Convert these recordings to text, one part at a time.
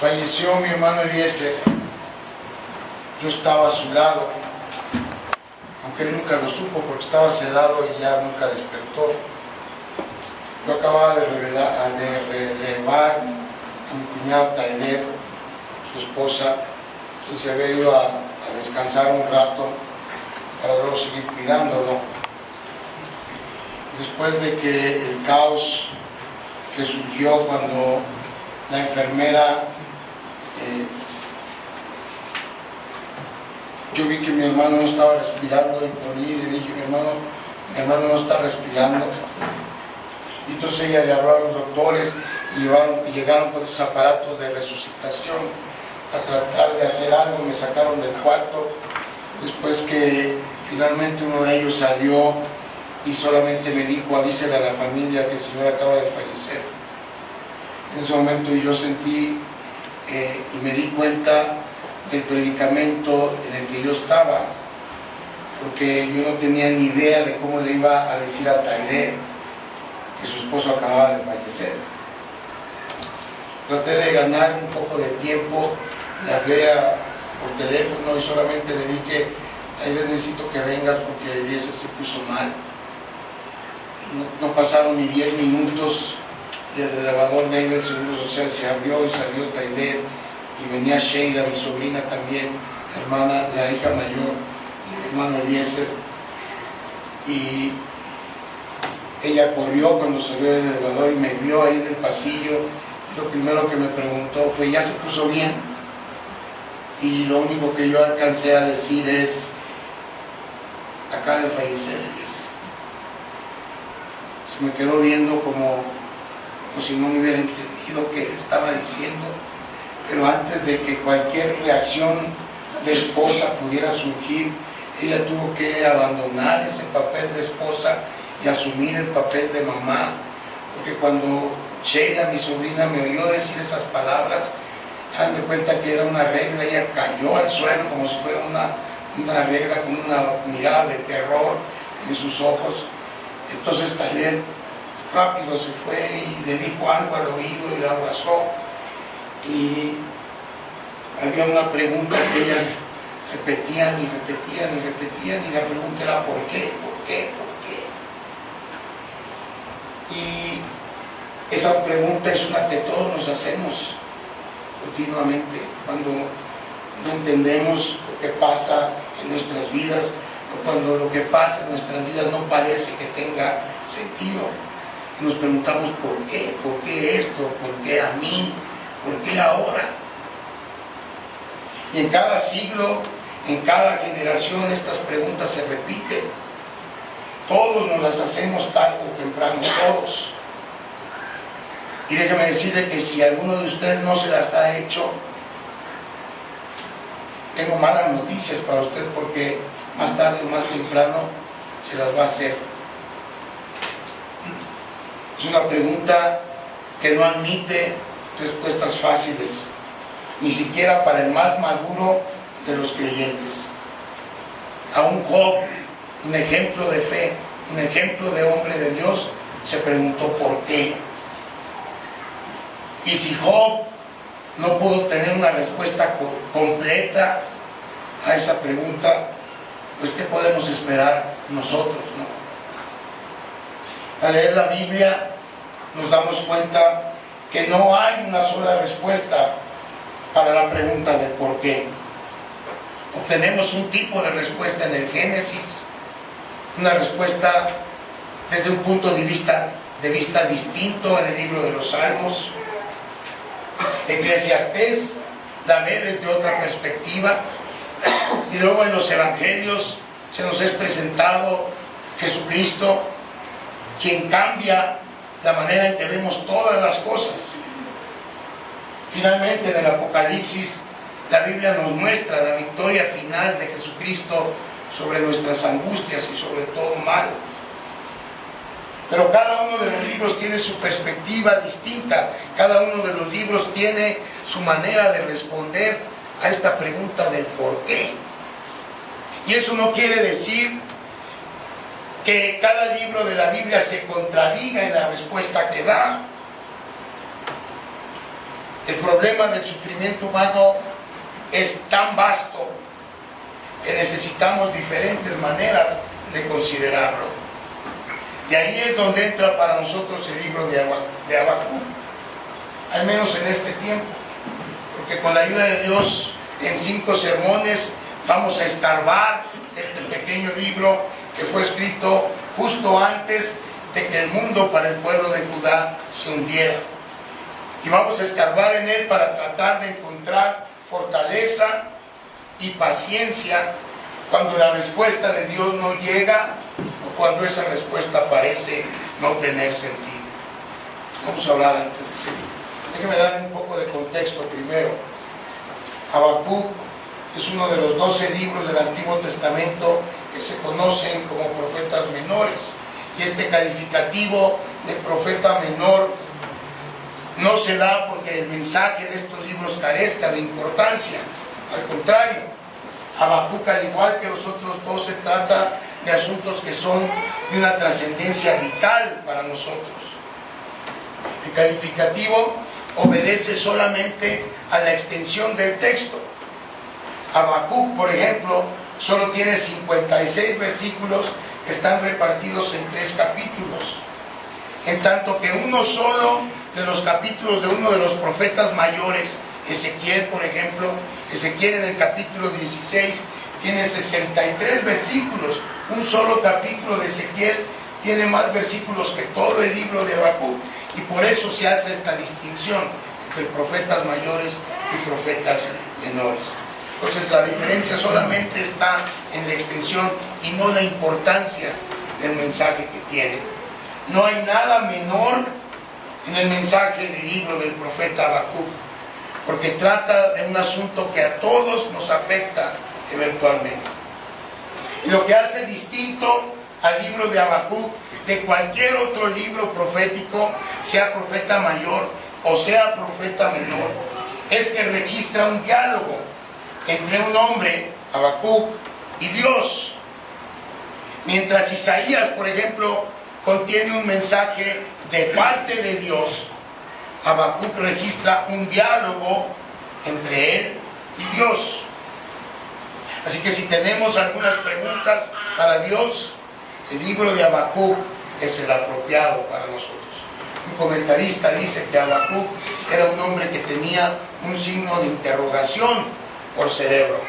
Falleció mi hermano Eliezer. Yo estaba a su lado, aunque él nunca lo supo porque estaba sedado y ya nunca despertó. Yo acababa de relevar a mi cuñado Taider, su esposa, quien se había ido a descansar un rato para luego seguir cuidándolo. Después de que el caos que surgió cuando la enfermera, yo vi que mi hermano no estaba respirando y corrí y le dije, mi hermano no está respirando. Y entonces ella le habló a los doctores y llegaron con sus aparatos de resucitación a tratar de hacer algo. Me sacaron del cuarto después que finalmente uno de ellos salió y solamente me dijo, avísele a la familia que el señor acaba de fallecer. En ese momento yo sentí y me di cuenta del predicamento en el que yo estaba, porque yo no tenía ni idea de cómo le iba a decir a Taider que su esposo acababa de fallecer. Traté de ganar un poco de tiempo, le hablé por teléfono y solamente le dije, Taider, necesito que vengas porque Eliezer se puso mal. Y no pasaron ni 10 minutos y el elevador de ahí del Seguro Social se abrió y salió Taider y venía Sheila, mi sobrina también, hermana, la hija mayor de mi hermano Eliezer, y ella corrió cuando salió del elevador y me vio ahí en el pasillo y lo primero que me preguntó fue, ¿ya se puso bien? Y lo único que yo alcancé a decir es, acaba de fallecer Eliezer. Se me quedó viendo como si no me hubiera entendido qué estaba diciendo, pero antes de que cualquier reacción de esposa pudiera surgir, ella tuvo que abandonar ese papel de esposa y asumir el papel de mamá, porque cuando Sheila, mi sobrina, me oyó decir esas palabras, dan de cuenta que era una regla, ella cayó al suelo como si fuera una regla con una mirada de terror en sus ojos. Entonces Taider rápido se fue y le dijo algo al oído y la abrazó, y había una pregunta que ellas repetían y repetían y repetían, y la pregunta era ¿por qué? ¿Por qué? ¿Por qué? Y esa pregunta es una que todos nos hacemos continuamente cuando no entendemos lo que pasa en nuestras vidas, o cuando lo que pasa en nuestras vidas no parece que tenga sentido. Y nos preguntamos ¿por qué? ¿Por qué esto? ¿Por qué a mí? ¿Por qué ahora? Y en cada siglo, en cada generación, estas preguntas se repiten. Todos nos las hacemos tarde o temprano, todos. Y déjeme decirle que si alguno de ustedes no se las ha hecho, tengo malas noticias para usted, porque más tarde o más temprano se las va a hacer. Es una pregunta que no admite respuestas fáciles, ni siquiera para el más maduro de los creyentes. Aún Job, un ejemplo de fe, un ejemplo de hombre de Dios, se preguntó ¿por qué? Y si Job no pudo tener una respuesta completa a esa pregunta, pues ¿qué podemos esperar nosotros, no? Al leer la Biblia nos damos cuenta que no hay una sola respuesta para la pregunta del por qué. Obtenemos un tipo de respuesta en el Génesis, una respuesta desde un punto de vista distinto en el libro de los Salmos. Eclesiastés la ve desde otra perspectiva, y luego en los Evangelios se nos es presentado Jesucristo, quien cambia la manera en que vemos todas las cosas. Finalmente, en el Apocalipsis, la Biblia nos muestra la victoria final de Jesucristo sobre nuestras angustias y sobre todo mal. Pero cada uno de los libros tiene su perspectiva distinta, cada uno de los libros tiene su manera de responder a esta pregunta del por qué. Y eso no quiere decir que cada libro de la Biblia se contradiga en la respuesta que da. El problema del sufrimiento humano es tan vasto que necesitamos diferentes maneras de considerarlo. Y ahí es donde entra para nosotros el libro de Habacuc, al menos en este tiempo, porque con la ayuda de Dios en 5 sermones vamos a escarbar este pequeño libro que fue escrito justo antes de que el mundo para el pueblo de Judá se hundiera. Y vamos a escarbar en él para tratar de encontrar fortaleza y paciencia cuando la respuesta de Dios no llega o cuando esa respuesta parece no tener sentido. Vamos a hablar antes de seguir. Déjenme darle un poco de contexto primero. Habacuc es uno de los 12 libros del Antiguo Testamento que se conocen como profetas menores. Y este calificativo de profeta menor no se da porque el mensaje de estos libros carezca de importancia. Al contrario, Habacuc, al igual que los otros 12, trata de asuntos que son de una trascendencia vital para nosotros. El calificativo obedece solamente a la extensión del texto. Habacuc, por ejemplo, solo tiene 56 versículos que están repartidos en 3 capítulos, en tanto que uno solo de los capítulos de uno de los profetas mayores, Ezequiel, por ejemplo, Ezequiel en el capítulo 16 tiene 63 versículos. Un solo capítulo de Ezequiel tiene más versículos que todo el libro de Habacuc, y por eso se hace esta distinción entre profetas mayores y profetas menores. Entonces la diferencia solamente está en la extensión y no la importancia del mensaje que tiene. No hay nada menor en el mensaje del libro del profeta Habacuc, porque trata de un asunto que a todos nos afecta eventualmente. Y lo que hace distinto al libro de Habacuc de cualquier otro libro profético, sea profeta mayor o sea profeta menor, es que registra un diálogo entre un hombre, Habacuc, y Dios. Mientras Isaías, por ejemplo, contiene un mensaje de parte de Dios, Habacuc registra un diálogo entre él y Dios. Así que si tenemos algunas preguntas para Dios, el libro de Habacuc es el apropiado para nosotros. Un comentarista dice que Habacuc era un hombre que tenía un signo de interrogación por cerebro.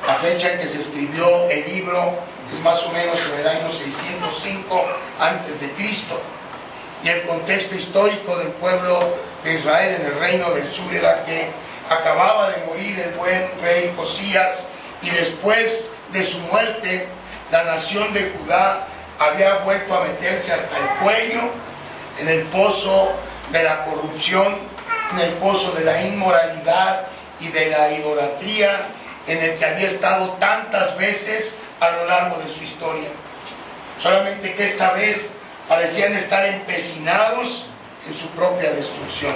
La fecha en que se escribió el libro es más o menos en el año 605 a.C. Y el contexto histórico del pueblo de Israel en el reino del sur era que acababa de morir el buen rey Josías, y después de su muerte la nación de Judá había vuelto a meterse hasta el cuello en el pozo de la corrupción, en el pozo de la inmoralidad y de la idolatría, en el que había estado tantas veces a lo largo de su historia. Solamente que esta vez parecían estar empecinados en su propia destrucción.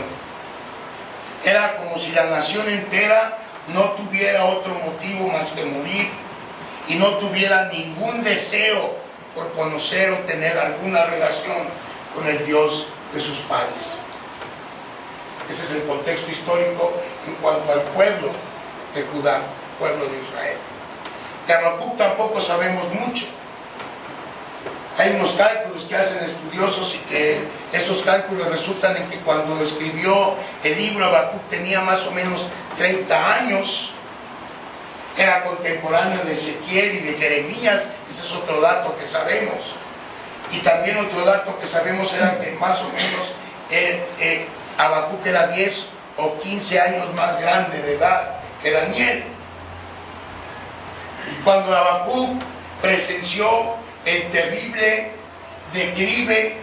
Era como si la nación entera no tuviera otro motivo más que morir, y no tuviera ningún deseo por conocer o tener alguna relación con el Dios de sus padres. Ese es el contexto histórico en cuanto al pueblo de Judá, pueblo de Israel. De Habacuc tampoco sabemos mucho. Hay unos cálculos que hacen estudiosos, y que esos cálculos resultan en que cuando escribió el libro Habacuc tenía más o menos 30 años. Era contemporáneo de Ezequiel y de Jeremías. Ese es otro dato que sabemos. Y también otro dato que sabemos era que más o menos Habacuc era 10 o 15 años más grande de edad que Daniel. Cuando Habacuc presenció el terrible declive,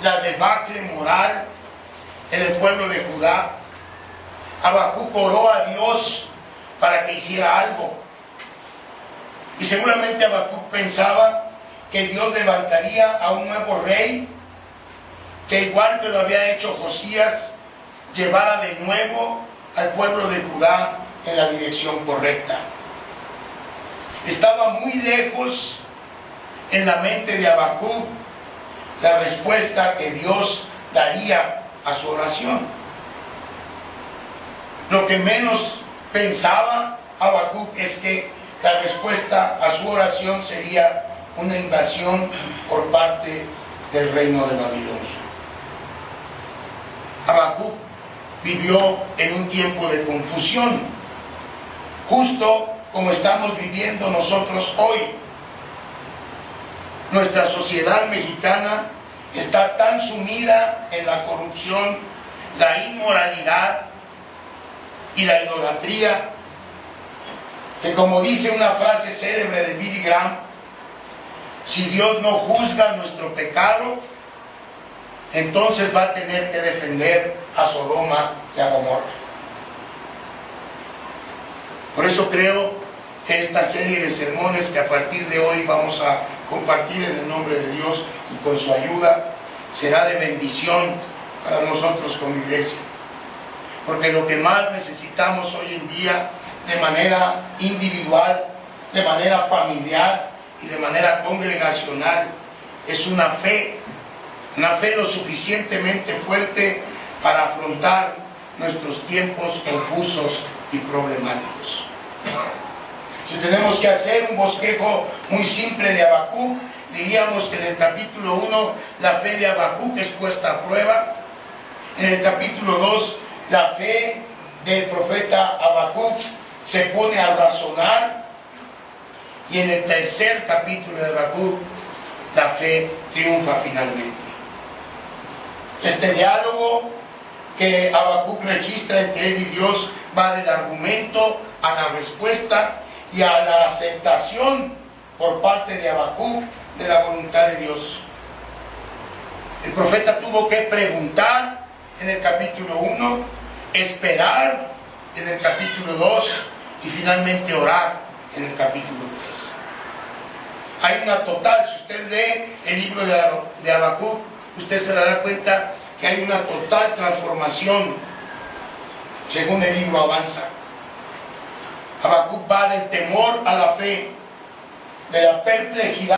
la debacle moral en el pueblo de Judá, Habacuc oró a Dios para que hiciera algo. Y seguramente Habacuc pensaba que Dios levantaría a un nuevo rey que, igual que lo había hecho Josías, llevara de nuevo al pueblo de Judá en la dirección correcta. Estaba muy lejos en la mente de Habacuc la respuesta que Dios daría a su oración. Lo que menos pensaba Habacuc es que la respuesta a su oración sería una invasión por parte del reino de Babilonia. Habacuc vivió en un tiempo de confusión, justo como estamos viviendo nosotros hoy. Nuestra sociedad mexicana está tan sumida en la corrupción, la inmoralidad y la idolatría, que, como dice una frase célebre de Billy Graham, si Dios no juzga nuestro pecado, entonces va a tener que defender a Sodoma y a Gomorra. Por eso creo que esta serie de sermones que a partir de hoy vamos a compartir en el nombre de Dios y con su ayuda, será de bendición para nosotros como iglesia. Porque lo que más necesitamos hoy en día, de manera individual, de manera familiar y de manera congregacional, es una fe lo suficientemente fuerte para afrontar nuestros tiempos confusos y problemáticos. Si tenemos que hacer un bosquejo muy simple de Habacuc, diríamos que en el capítulo 1 la fe de Habacuc es puesta a prueba. En el capítulo 2 la fe del profeta Habacuc se pone a razonar. Y en el tercer capítulo de Habacuc la fe triunfa finalmente. Este diálogo que Habacuc registra entre él y Dios va del argumento a la respuesta y a la aceptación por parte de Habacuc de la voluntad de Dios. El profeta tuvo que preguntar en el capítulo 1, esperar en el capítulo 2 y finalmente orar en el capítulo 3. Hay una total, si usted lee el libro de Habacuc, usted se dará cuenta que hay una total transformación según el libro avanza. Habacuc va del temor a la fe, de la perplejidad